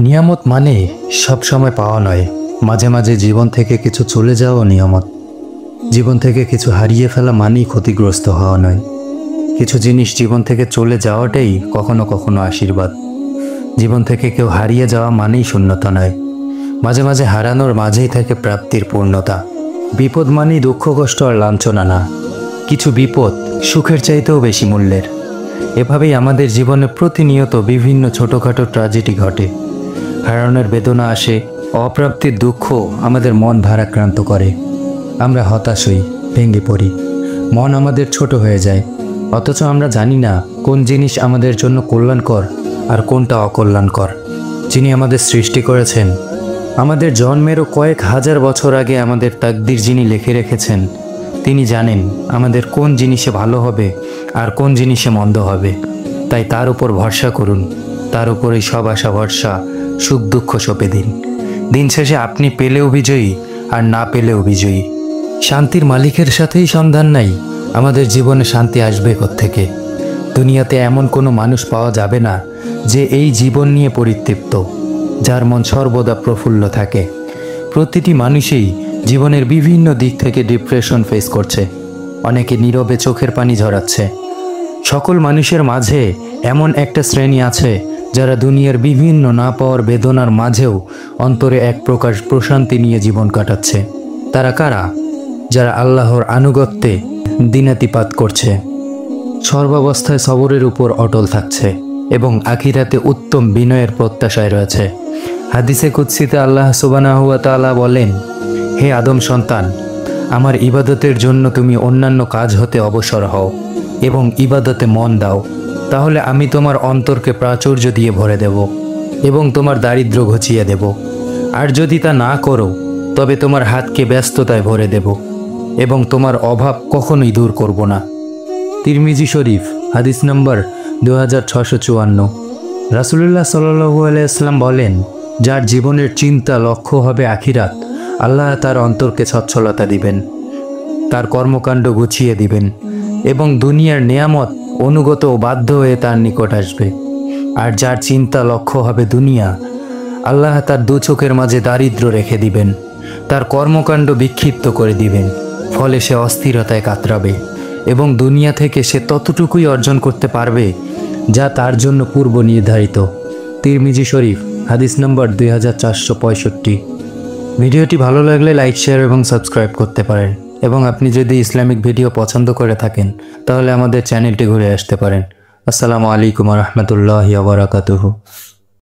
নিয়ামত মানে সব সময় পাওয়া নয়, মাঝে মাঝে জীবন থেকে কিছু চলে যাওয়া নিয়ামত। জীবন থেকে কিছু হারিয়ে ফেলা মানেই ক্ষতিগ্রস্ত হওয়া নয়। কিছু জিনিস জীবন থেকে চলে যাওয়াটাই কখনো কখনো আশীর্বাদ। জীবন থেকে কেউ হারিয়ে যাওয়া মানেই শূন্যতা নয়, মাঝে মাঝে হারানোর মাঝেই থাকে প্রাপ্তির পূর্ণতা। বিপদ মানেই দুঃখ কষ্ট আর লাঞ্ছনা না, কিছু বিপদ সুখের চাইতেও বেশি মূল্যের। এভাবেই আমাদের জীবনে প্রতিনিয়ত বিভিন্ন ছোটোখাটো ট্র্যাজেডি ঘটে। হারানোর বেদনা আসে, অপ্রাপ্তির দুঃখ আমাদের মন ভারাক্রান্ত করে। আমরা হতাশ হই, ভেঙে পড়ি, মন আমাদের ছোট হয়ে যায়। অথচ আমরা জানি না কোন জিনিস আমাদের জন্য কল্যাণকর আর কোনটা অকল্যাণকর। যিনি আমাদের সৃষ্টি করেছেন, আমাদের জন্মেরও কয়েক হাজার বছর আগে আমাদের তাকদির যিনি লিখে রেখেছেন, তিনি জানেন আমাদের কোন জিনিসে ভালো হবে আর কোন জিনিসে মন্দ হবে। তাই তার উপর ভরসা করুন, তার উপরেই সব আশা ভরসা, সুখ দুঃখ সঁপে দিন। দিন শেষে আপনি পেলেও বিজয়ী আর না পেলেও বিজয়ী। শান্তির মালিকের সাথেই সন্ধান নাই, আমাদের জীবনে শান্তি আসবে কোত্থেকে? দুনিয়াতে এমন কোনো মানুষ পাওয়া যাবে না যে এই জীবন নিয়ে পরিতৃপ্ত, যার মন সর্বদা প্রফুল্ল থাকে। প্রতিটি মানুষই জীবনের বিভিন্ন দিক থেকে ডিপ্রেশন ফেস করছে, অনেকে নীরবে চোখের পানি ঝরাচ্ছে। সকল মানুষের মাঝে এমন একটা শ্রেণী আছে যারা দুনিয়ার বিভিন্ন না পাওয়ার বেদনার মাঝেও অন্তরে এক প্রকার প্রশান্তি নিয়ে জীবন কাটাচ্ছে। তারা কারা? যারা আল্লাহর আনুগত্যে দিনাতিপাত করছে, সর্বাবস্থায় সবরের উপর অটল থাকছে এবং আখিরাতে উত্তম বিনয়ের প্রত্যাশায় রয়েছে। হাদিসে কুদসিতে আল্লাহ সুবহানাহু ওয়া তাআলা বলেন, হে আদম সন্তান, আমার ইবাদতের জন্য তুমি অন্যান্য কাজ হতে অবসর হও এবং ইবাদতে মন দাও, তাহলে আমি তোমার অন্তরকে প্রাচুর্য দিয়ে ভরে দেব এবং তোমার দারিদ্র্য ঘুচিয়ে দেব। আর যদি তা না করো, তবে তোমার হাতকে ব্যস্ততায় ভরে দেব এবং তোমার অভাব কখনোই দূর করব না। তিরমিজি শরীফ, হাদিস নম্বর 2654। রাসূলুল্লাহ সাল্লাল্লাহু আলাইহি ওয়াসাল্লাম বলেন, যার জীবনের চিন্তা লক্ষ্য হবে আখিরাত, আল্লাহ তার অন্তরকে সচ্ছলতা দিবেন, তার কর্মকাণ্ড গুছিয়ে দিবেন এবং দুনিয়ার নেয়ামত অনুগত ও বাধ্য হয়ে তার নিকট আসবে। আর যার চিন্তা লক্ষ্য হবে দুনিয়া, আল্লাহ তার দু চোখের মাঝে দারিদ্র্য রেখে দিবেন, তার কর্মকাণ্ড বিক্ষিপ্ত করে দিবেন, ফলে সে অস্থিরতায় কাতরাবে এবং দুনিয়া থেকে সে ততটুকুই অর্জন করতে পারবে যা তার জন্য পূর্ব নির্ধারিত। তিরমিজি শরীফ, হাদিস নম্বর 2465। ভিডিওটি ভালো লাগলে লাইক, শেয়ার এবং সাবস্ক্রাইব করতে পারেন এবং আপনি যদি ইসলামিক ভিডিও পছন্দ করে থাকেন তাহলে আমাদের চ্যানেলটি ঘুরে আসতে পারেন। আসসালামু আলাইকুম ওয়া রাহমাতুল্লাহি ওয়া বারাকাতুহু।